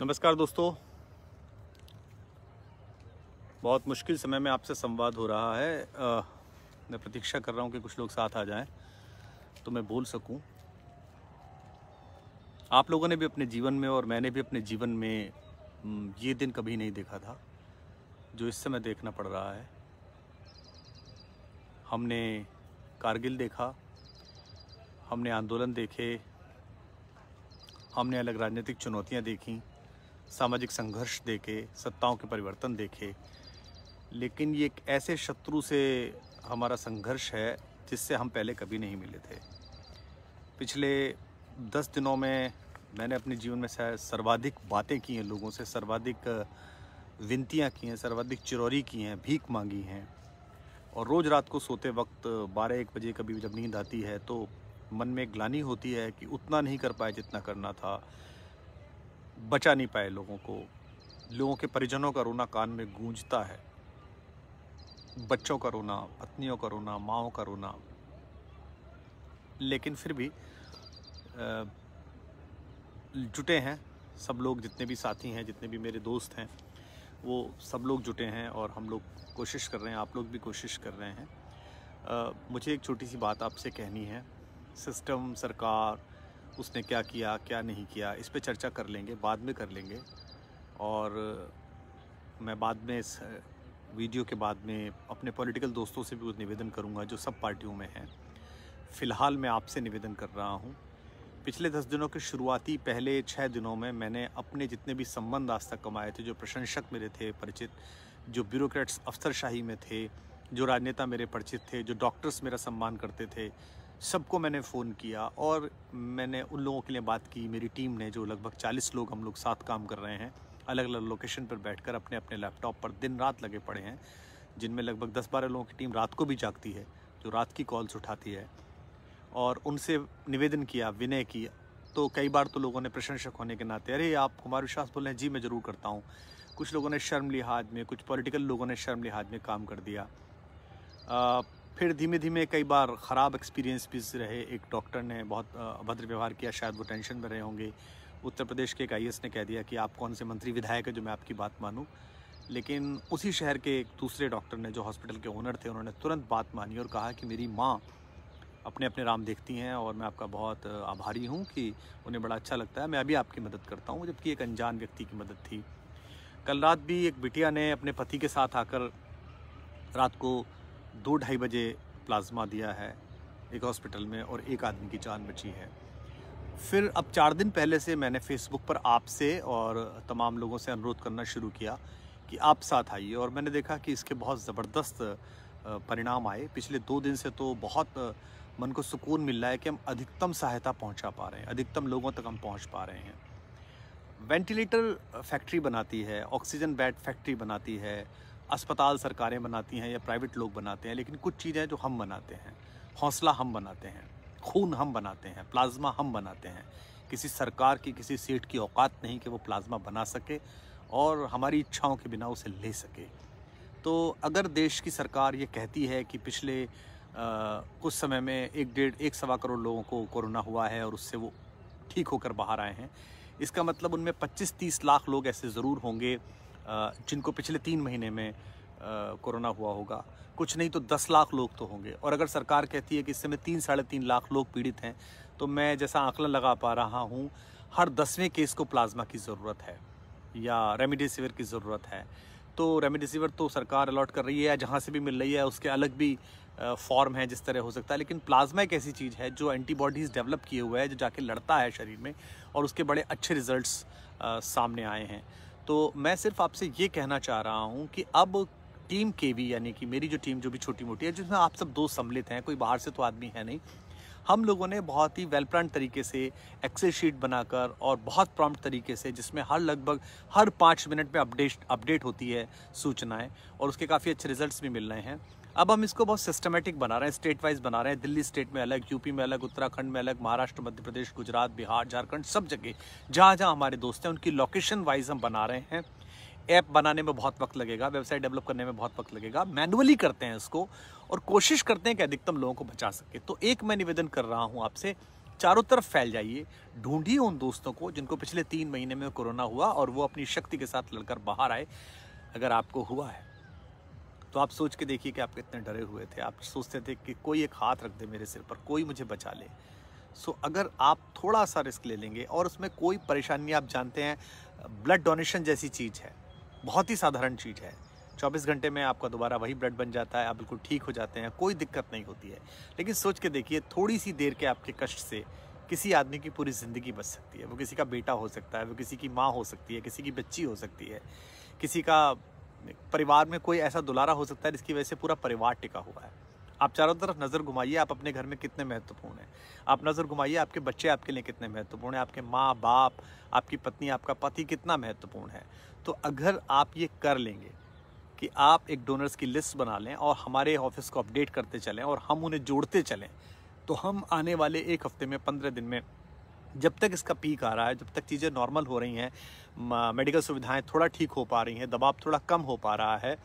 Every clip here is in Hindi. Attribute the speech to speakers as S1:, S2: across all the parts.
S1: नमस्कार दोस्तों, बहुत मुश्किल समय में आपसे संवाद हो रहा है। मैं प्रतीक्षा कर रहा हूँ कि कुछ लोग साथ आ जाएं तो मैं बोल सकूं। आप लोगों ने भी अपने जीवन में और मैंने भी अपने जीवन में ये दिन कभी नहीं देखा था जो इस समय देखना पड़ रहा है। हमने कारगिल देखा, हमने आंदोलन देखे, हमने अलग राजनीतिक चुनौतियाँ देखीं, सामाजिक संघर्ष देखे, सत्ताओं के परिवर्तन देखे, लेकिन ये एक ऐसे शत्रु से हमारा संघर्ष है जिससे हम पहले कभी नहीं मिले थे। पिछले 10 दिनों में मैंने अपने जीवन में सर्वाधिक बातें की हैं लोगों से, सर्वाधिक विनतियाँ की हैं, सर्वाधिक चिरौरी की हैं, भीख मांगी हैं। और रोज़ रात को सोते वक्त 12-1 बजे कभी जब नींद आती है तो मन में ग्लानि होती है कि उतना नहीं कर पाए जितना करना था, बचा नहीं पाए लोगों को। लोगों के परिजनों का रोना कान में गूंजता है, बच्चों का रोना, पत्नियों का रोना, माँओं का रोना। लेकिन फिर भी जुटे हैं सब लोग, जितने भी साथी हैं, जितने भी मेरे दोस्त हैं, वो सब लोग जुटे हैं और हम लोग कोशिश कर रहे हैं, आप लोग भी कोशिश कर रहे हैं। मुझे एक छोटी सी बात आपसे कहनी है। सिस्टम, सरकार, उसने क्या किया, क्या नहीं किया, इस पे चर्चा कर लेंगे, बाद में कर लेंगे। और मैं बाद में इस वीडियो के बाद में अपने पॉलिटिकल दोस्तों से भी कुछ निवेदन करूंगा जो सब पार्टियों में हैं। फ़िलहाल मैं आपसे निवेदन कर रहा हूं। पिछले 10 दिनों के शुरुआती पहले 6 दिनों में मैंने अपने जितने भी संबंध आज तक कमाए थे, जो प्रशंसक मेरे थे परिचित, जो ब्यूरोक्रेट्स अफसरशाही में थे, जो राजनेता मेरे परिचित थे, जो डॉक्टर्स मेरा सम्मान करते थे, सबको मैंने फ़ोन किया और मैंने उन लोगों के लिए बात की। मेरी टीम ने, जो लगभग 40 लोग हम लोग साथ काम कर रहे हैं, अलग अलग लोकेशन पर बैठकर अपने अपने लैपटॉप पर दिन रात लगे पड़े हैं, जिनमें लगभग 10-12 लोगों की टीम रात को भी जागती है, जो रात की कॉल्स उठाती है। और उनसे निवेदन किया, विनय किया। तो कई बार तो लोगों ने प्रशंसक होने के नाते, अरे आप कुमार विश्वास बोल रहे हैं, जी मैं ज़रूर करता हूँ। कुछ लोगों ने शर्म लिहाज में, कुछ पॉलिटिकल लोगों ने शर्म लिहाज में काम कर दिया। फिर धीमे धीमे कई बार ख़राब एक्सपीरियंस भी रहे। एक डॉक्टर ने बहुत अभद्र व्यवहार किया, शायद वो टेंशन में रहे होंगे। उत्तर प्रदेश के एक IAS ने कह दिया कि आप कौन से मंत्री विधायक है जो मैं आपकी बात मानूं। लेकिन उसी शहर के एक दूसरे डॉक्टर ने, जो हॉस्पिटल के ओनर थे, उन्होंने तुरंत बात मानी और कहा कि मेरी माँ अपने अपने राम देखती हैं और मैं आपका बहुत आभारी हूँ कि उन्हें बड़ा अच्छा लगता है, मैं अभी आपकी मदद करता हूँ। जबकि एक अनजान व्यक्ति की मदद थी। कल रात भी एक बिटिया ने अपने पति के साथ आकर रात को 2-2:30 बजे प्लाज्मा दिया है एक हॉस्पिटल में और एक आदमी की जान बची है। फिर अब 4 दिन पहले से मैंने फेसबुक पर आपसे और तमाम लोगों से अनुरोध करना शुरू किया कि आप साथ आइए, और मैंने देखा कि इसके बहुत ज़बरदस्त परिणाम आए। पिछले 2 दिन से तो बहुत मन को सुकून मिल रहा है कि हम अधिकतम सहायता पहुंचा पा रहे हैं, अधिकतम लोगों तक हम पहुंच पा रहे हैं। वेंटिलेटर फैक्ट्री बनाती है, ऑक्सीजन बेड फैक्ट्री बनाती है, अस्पताल सरकारें बनाती हैं या प्राइवेट लोग बनाते हैं, लेकिन कुछ चीज़ें जो हम बनाते हैं, हौसला हम बनाते हैं, खून हम बनाते हैं, प्लाज्मा हम बनाते हैं। किसी सरकार की, किसी सेठ की औकात नहीं कि वो प्लाज्मा बना सके और हमारी इच्छाओं के बिना उसे ले सके। तो अगर देश की सरकार ये कहती है कि पिछले कुछ समय में 1-1.25 करोड़ लोगों को कोरोना हुआ है और उससे वो ठीक होकर बाहर आए हैं, इसका मतलब उनमें 25-30 लाख लोग ऐसे ज़रूर होंगे जिनको पिछले 3 महीने में कोरोना हुआ होगा। कुछ नहीं तो 10 लाख लोग तो होंगे। और अगर सरकार कहती है कि इस समय 3-3.5 लाख लोग पीड़ित हैं, तो मैं जैसा आंकलन लगा पा रहा हूँ, हर 10वें केस को प्लाज्मा की ज़रूरत है या रेमडेसिविर की ज़रूरत है। तो रेमडेसिविर तो सरकार अलॉट कर रही है, जहाँ से भी मिल रही है, उसके अलग भी फॉर्म है जिस तरह हो सकता है। लेकिन प्लाज्मा एक ऐसी चीज़ है जो एंटीबॉडीज़ डेवलप किए हुए है, जो जाके लड़ता है शरीर में, और उसके बड़े अच्छे रिजल्ट्स सामने आए हैं। तो मैं सिर्फ आपसे ये कहना चाह रहा हूँ कि अब टीम KV, यानी कि मेरी जो टीम, जो भी छोटी मोटी है, जिसमें आप सब दोस्त सम्मिलित हैं, कोई बाहर से तो आदमी है नहीं, हम लोगों ने बहुत ही वेल प्लान तरीके से एक्सेल शीट बनाकर और बहुत प्रॉम्प्ट तरीके से, जिसमें लगभग हर 5 मिनट में अपडेट होती है सूचनाएं, और उसके काफ़ी अच्छे रिजल्ट्स भी मिल रहे हैं। अब हम इसको बहुत सिस्टमेटिक बना रहे हैं, स्टेट वाइज बना रहे हैं। दिल्ली स्टेट में अलग, यूपी में अलग, उत्तराखंड में अलग, महाराष्ट्र, मध्य प्रदेश, गुजरात, बिहार, झारखंड, सब जगह जहाँ जहाँ हमारे दोस्त हैं उनकी लोकेशन वाइज हम बना रहे हैं। ऐप बनाने में बहुत वक्त लगेगा, वेबसाइट डेवलप करने में बहुत वक्त लगेगा, मैनुअली करते हैं इसको और कोशिश करते हैं कि अधिकतम लोगों को बचा सके। तो एक मैं निवेदन कर रहा हूँ आपसे, चारों तरफ फैल जाइए, ढूंढिए उन दोस्तों को जिनको पिछले 3 महीने में कोरोना हुआ और वो अपनी शक्ति के साथ लड़कर बाहर आए। अगर आपको हुआ है तो आप सोच के देखिए कि आप कितने डरे हुए थे। आप सोचते थे कि कोई एक हाथ रख दे मेरे सिर पर, कोई मुझे बचा ले। सो अगर आप थोड़ा सा रिस्क ले लेंगे और उसमें कोई परेशानी, आप जानते हैं ब्लड डोनेशन जैसी चीज़ है, बहुत ही साधारण चीज़ है। 24 घंटे में आपका दोबारा वही ब्लड बन जाता है, आप बिल्कुल ठीक हो जाते हैं, कोई दिक्कत नहीं होती है। लेकिन सोच के देखिए, थोड़ी सी देर के आपके कष्ट से किसी आदमी की पूरी ज़िंदगी बच सकती है। वो किसी का बेटा हो सकता है, वो किसी की माँ हो सकती है, किसी की बच्ची हो सकती है, किसी का परिवार में कोई ऐसा दुलारा हो सकता है जिसकी वजह से पूरा परिवार टिका हुआ है। आप चारों तरफ नज़र घुमाइए, आप अपने घर में कितने महत्वपूर्ण हैं। आप नज़र घुमाइए, आपके बच्चे आपके लिए कितने महत्वपूर्ण हैं, आपके माँ बाप, आपकी पत्नी, आपका पति कितना महत्वपूर्ण है। तो अगर आप ये कर लेंगे कि आप एक डोनर्स की लिस्ट बना लें और हमारे ऑफिस को अपडेट करते चलें और हम उन्हें जोड़ते चलें, तो हम आने वाले 1 हफ्ते में, 15 दिन में, जब तक इसका पीक आ रहा है, जब तक चीज़ें नॉर्मल हो रही हैं, मेडिकल सुविधाएं थोड़ा ठीक हो पा रही हैं, दबाव थोड़ा कम हो पा रहा है,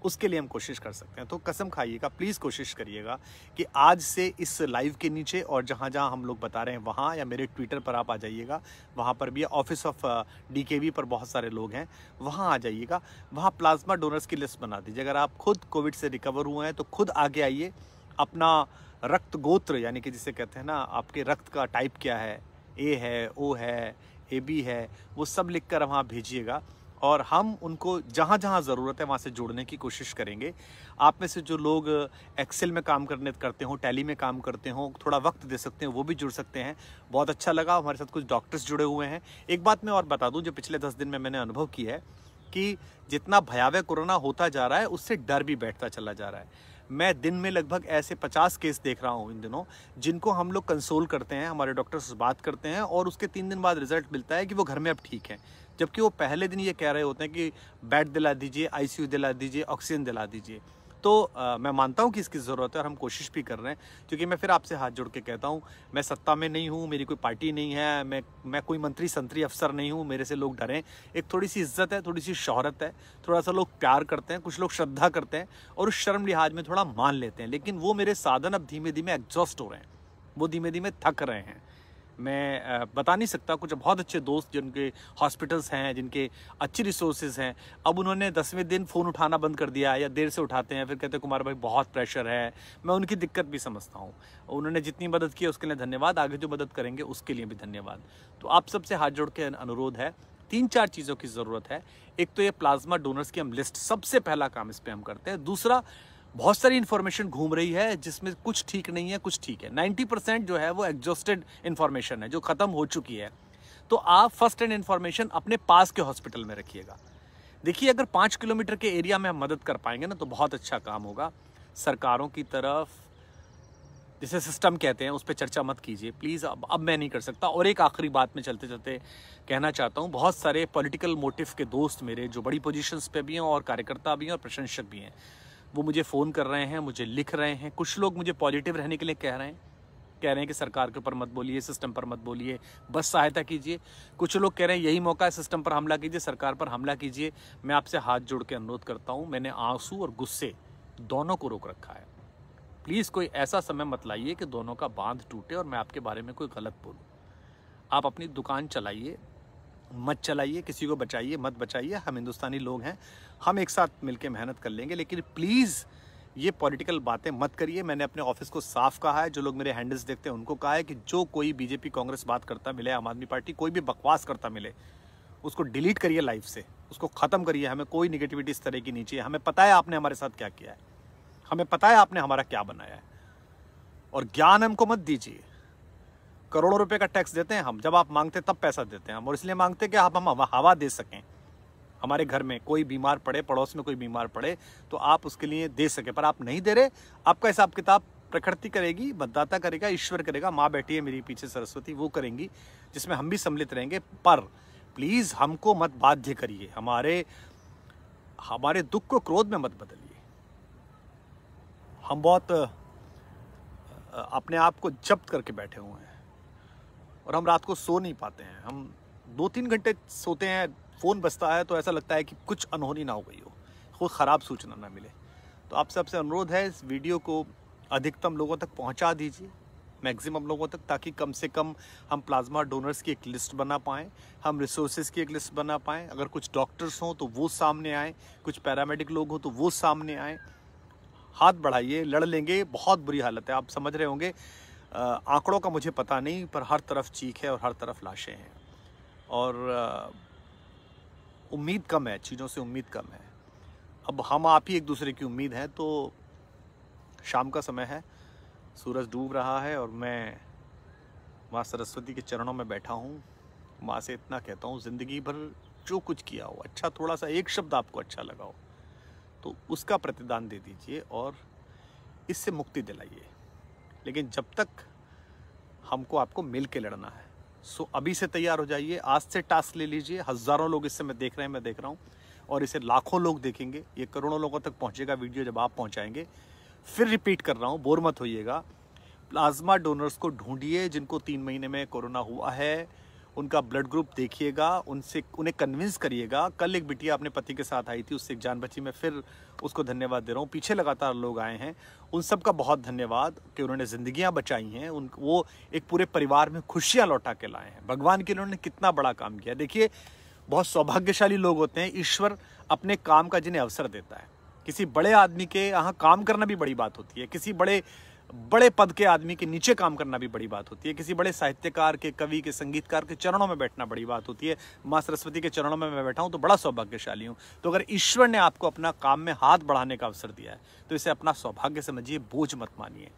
S1: उसके लिए हम कोशिश कर सकते हैं। तो कसम खाइएगा, प्लीज़ कोशिश करिएगा कि आज से इस लाइव के नीचे और जहाँ जहाँ हम लोग बता रहे हैं वहाँ, या मेरे ट्विटर पर आप आ जाइएगा, वहाँ पर भी ऑफिस ऑफ DKV पर बहुत सारे लोग हैं, वहाँ आ जाइएगा। वहाँ प्लाज्मा डोनर्स की लिस्ट बना दीजिए। अगर आप खुद कोविड से रिकवर हुए हैं तो खुद आगे आइए, अपना रक्त गोत्र, यानी कि जिसे कहते हैं ना, आपके रक्त का टाइप क्या है, A है, O है, AB है, वो सब लिख कर वहाँ भेजिएगा और हम उनको जहाँ जहाँ ज़रूरत है वहाँ से जोड़ने की कोशिश करेंगे। आप में से जो लोग एक्सेल में काम करते हो, टैली में काम करते हो, थोड़ा वक्त दे सकते हैं, वो भी जुड़ सकते हैं। बहुत अच्छा लगा, हमारे साथ कुछ डॉक्टर्स जुड़े हुए हैं। एक बात मैं और बता दूं, जो पिछले 10 दिन में मैंने अनुभव किया है कि जितना भयावह कोरोना होता जा रहा है, उससे डर भी बैठता चला जा रहा है। मैं दिन में लगभग ऐसे 50 केस देख रहा हूँ इन दिनों, जिनको हम लोग कंसोल करते हैं, हमारे डॉक्टर्स से बात करते हैं और उसके 3 दिन बाद रिजल्ट मिलता है कि वो घर में अब ठीक है, जबकि वो पहले दिन ये कह रहे होते हैं कि बेड दिला दीजिए, ICU दिला दीजिए, ऑक्सीजन दिला दीजिए। तो मैं मानता हूँ कि इसकी ज़रूरत है और हम कोशिश भी कर रहे हैं, क्योंकि मैं फिर आपसे हाथ जोड़ के कहता हूँ, मैं सत्ता में नहीं हूँ, मेरी कोई पार्टी नहीं है, मैं कोई मंत्री संतरी अफसर नहीं हूँ, मेरे से लोग डरें। एक थोड़ी सी इज्जत है, थोड़ी सी शोहरत है, थोड़ा सा लोग प्यार करते हैं, कुछ लोग श्रद्धा करते हैं और उस शर्म लिहाज में थोड़ा मान लेते हैं। लेकिन वो मेरे साधन अब धीमे धीमे एग्जॉस्ट हो रहे हैं, वो धीमे धीमे थक रहे हैं। मैं बता नहीं सकता, कुछ बहुत अच्छे दोस्त जिनके हॉस्पिटल्स हैं, जिनके अच्छी रिसोर्सेज हैं, अब उन्होंने 10वें दिन फ़ोन उठाना बंद कर दिया या देर से उठाते हैं, फिर कहते हैं कुमार भाई बहुत प्रेशर है। मैं उनकी दिक्कत भी समझता हूँ, उन्होंने जितनी मदद की उसके लिए धन्यवाद, आगे जो मदद करेंगे उसके लिए भी धन्यवाद। तो आप सबसे हाथ जोड़ के अनुरोध है, 3-4 चीज़ों की ज़रूरत है। एक तो ये प्लाज्मा डोनर्स की हम लिस्ट, सबसे पहला काम इस पर हम करते हैं। दूसरा, बहुत सारी इन्फॉर्मेशन घूम रही है जिसमें कुछ ठीक नहीं है, कुछ ठीक है। 90% जो है वो एग्जॉस्टेड इन्फॉर्मेशन है, जो ख़त्म हो चुकी है। तो आप फर्स्ट हैंड इन्फॉर्मेशन अपने पास के हॉस्पिटल में रखिएगा। देखिए, अगर 5 किलोमीटर के एरिया में हम मदद कर पाएंगे ना, तो बहुत अच्छा काम होगा। सरकारों की तरफ, जिसे सिस्टम कहते हैं, उस पर चर्चा मत कीजिए प्लीज़। अब मैं नहीं कर सकता। और एक आखिरी बात में चलते चलते कहना चाहता हूँ, बहुत सारे पॉलिटिकल मोटिव के दोस्त मेरे, जो बड़ी पोजीशंस पे भी हैं और कार्यकर्ता भी हैं और प्रशंसक भी हैं, वो मुझे फ़ोन कर रहे हैं, मुझे लिख रहे हैं। कुछ लोग मुझे पॉजिटिव रहने के लिए कह रहे हैं कि सरकार के ऊपर मत बोलिए, सिस्टम पर मत बोलिए, बस सहायता कीजिए। कुछ लोग कह रहे हैं यही मौका है, सिस्टम पर हमला कीजिए, सरकार पर हमला कीजिए। मैं आपसे हाथ जोड़ के अनुरोध करता हूँ, मैंने आंसू और गुस्से दोनों को रोक रखा है। प्लीज़ कोई ऐसा समय मत लाइए कि दोनों का बांध टूटे और मैं आपके बारे में कोई गलत बोलूँ। आप अपनी दुकान चलाइए, मत चलाइए, किसी को बचाइए मत बचाइए। हम हिंदुस्तानी लोग हैं, हम एक साथ मिलकर मेहनत कर लेंगे। लेकिन प्लीज़ ये पॉलिटिकल बातें मत करिए। मैंने अपने ऑफिस को साफ कहा है, जो लोग मेरे हैंडल्स देखते हैं उनको कहा है कि जो कोई बीजेपी कांग्रेस बात करता मिले, आम आदमी पार्टी कोई भी बकवास करता मिले, उसको डिलीट करिए लाइफ से, उसको ख़त्म करिए। हमें कोई निगेटिविटी इस तरह की नहीं चाहिए। हमें पता है आपने हमारे साथ क्या किया है, हमें पता है आपने हमारा क्या बनाया है। और ज्ञान हमको मत दीजिए। करोड़ों रुपए का टैक्स देते हैं हम, जब आप मांगते तब पैसा देते हैं हम, और इसलिए मांगते कि आप हम हवा दे सकें। हमारे घर में कोई बीमार पड़े, पड़ोस में कोई बीमार पड़े, तो आप उसके लिए दे सके, पर आप नहीं दे रहे। आपका हिसाब किताब प्रकृति करेगी, मतदाता करेगा, ईश्वर करेगा, माँ बैठी है मेरी पीछे सरस्वती, वो करेंगी, जिसमें हम भी सम्मिलित रहेंगे। पर प्लीज़ हमको मत बाध्य करिए, हमारे दुख को क्रोध में मत बदलिए। हम बहुत अपने आप को जब्त करके बैठे हुए हैं और हम रात को सो नहीं पाते हैं। हम 2-3 घंटे सोते हैं, फ़ोन बजता है तो ऐसा लगता है कि कुछ अनहोनी ना हो गई हो, कोई ख़राब सूचना ना मिले। तो आप सबसे अनुरोध है, इस वीडियो को अधिकतम लोगों तक पहुंचा दीजिए। मैक्सिमम लोगों तक, ताकि कम से कम हम प्लाज्मा डोनर्स की एक लिस्ट बना पाएँ, हम रिसोर्सेज की एक लिस्ट बना पाएँ। अगर कुछ डॉक्टर्स हों तो वो सामने आएँ, कुछ पैरामेडिक लोग हों तो वो सामने आएँ। हाथ बढ़ाइए, लड़ लेंगे। बहुत बुरी हालत है, आप समझ रहे होंगे। आंकड़ों का मुझे पता नहीं, पर हर तरफ चीख है और हर तरफ लाशें हैं और उम्मीद कम है, चीज़ों से उम्मीद कम है। अब हम आप ही एक दूसरे की उम्मीद है। तो शाम का समय है, सूरज डूब रहा है और मैं माँ सरस्वती के चरणों में बैठा हूँ। माँ से इतना कहता हूँ, ज़िंदगी भर जो कुछ किया हो अच्छा, थोड़ा सा एक शब्द आपको अच्छा लगा हो तो उसका प्रतिदान दे दीजिए और इससे मुक्ति दिलाइए। लेकिन जब तक हमको आपको मिल के लड़ना है, सो अभी से तैयार हो जाइए। आज से टास्क ले लीजिए। हज़ारों लोग इससे मैं देख रहे हैं, मैं देख रहा हूँ, और इसे लाखों लोग देखेंगे। ये करोड़ों लोगों तक पहुँचेगा वीडियो जब आप पहुँचाएंगे। फिर रिपीट कर रहा हूँ, बोर मत होइएगा। प्लाज्मा डोनर्स को ढूंढिए जिनको 3 महीने में कोरोना हुआ है, उनका ब्लड ग्रुप देखिएगा, उन्हें कन्विंस करिएगा। कल एक बिटिया अपने पति के साथ आई थी, उससे एक जान बची। मैं फिर उसको धन्यवाद दे रहा हूँ। पीछे लगातार लोग आए हैं, उन सब का बहुत धन्यवाद कि उन्होंने ज़िंदगियाँ बचाई हैं। वो एक पूरे परिवार में खुशियाँ लौटा के लाए हैं। भगवान के लिए उन्होंने कितना बड़ा काम किया। देखिए, बहुत सौभाग्यशाली लोग होते हैं, ईश्वर अपने काम का जिन्हें अवसर देता है। किसी बड़े आदमी के यहाँ काम करना भी बड़ी बात होती है, किसी बड़े पद के आदमी के नीचे काम करना भी बड़ी बात होती है, किसी बड़े साहित्यकार के, कवि के, संगीतकार के चरणों में बैठना बड़ी बात होती है। माँ सरस्वती के चरणों में मैं बैठा हूँ तो बड़ा सौभाग्यशाली हूँ। तो अगर ईश्वर ने आपको अपना काम में हाथ बढ़ाने का अवसर दिया है तो इसे अपना सौभाग्य समझिए, बोझ मत मानिए।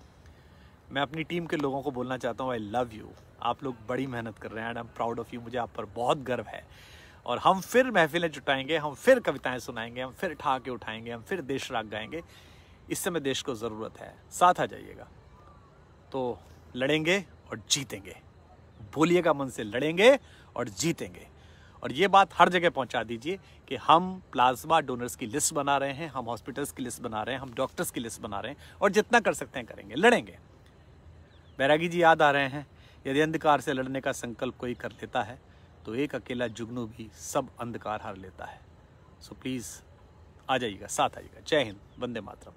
S1: मैं अपनी टीम के लोगों को बोलना चाहता हूँ, आई लव यू। आप लोग बड़ी मेहनत कर रहे हैं and I am proud of you. मुझे आप पर बहुत गर्व है और हम फिर महफिलें जुटाएंगे, हम फिर कविताएं सुनाएंगे, हम फिर ठहाके उठाएंगे, हम फिर देश राग गाएंगे। इस समय देश को ज़रूरत है, साथ आ जाइएगा। तो लड़ेंगे और जीतेंगे। बोलिएगा मन से, लड़ेंगे और जीतेंगे। और ये बात हर जगह पहुंचा दीजिए कि हम प्लाज्मा डोनर्स की लिस्ट बना रहे हैं, हम हॉस्पिटल्स की लिस्ट बना रहे हैं, हम डॉक्टर्स की लिस्ट बना रहे हैं और जितना कर सकते हैं करेंगे, लड़ेंगे। बैरागी जी याद आ रहे हैं, यदि अंधकार से लड़ने का संकल्प कोई कर लेता है तो एक अकेला जुगनू भी सब अंधकार हार लेता है। सो प्लीज़ आ जाइएगा, साथ आइएगा। जय हिंद, वंदे मातरम।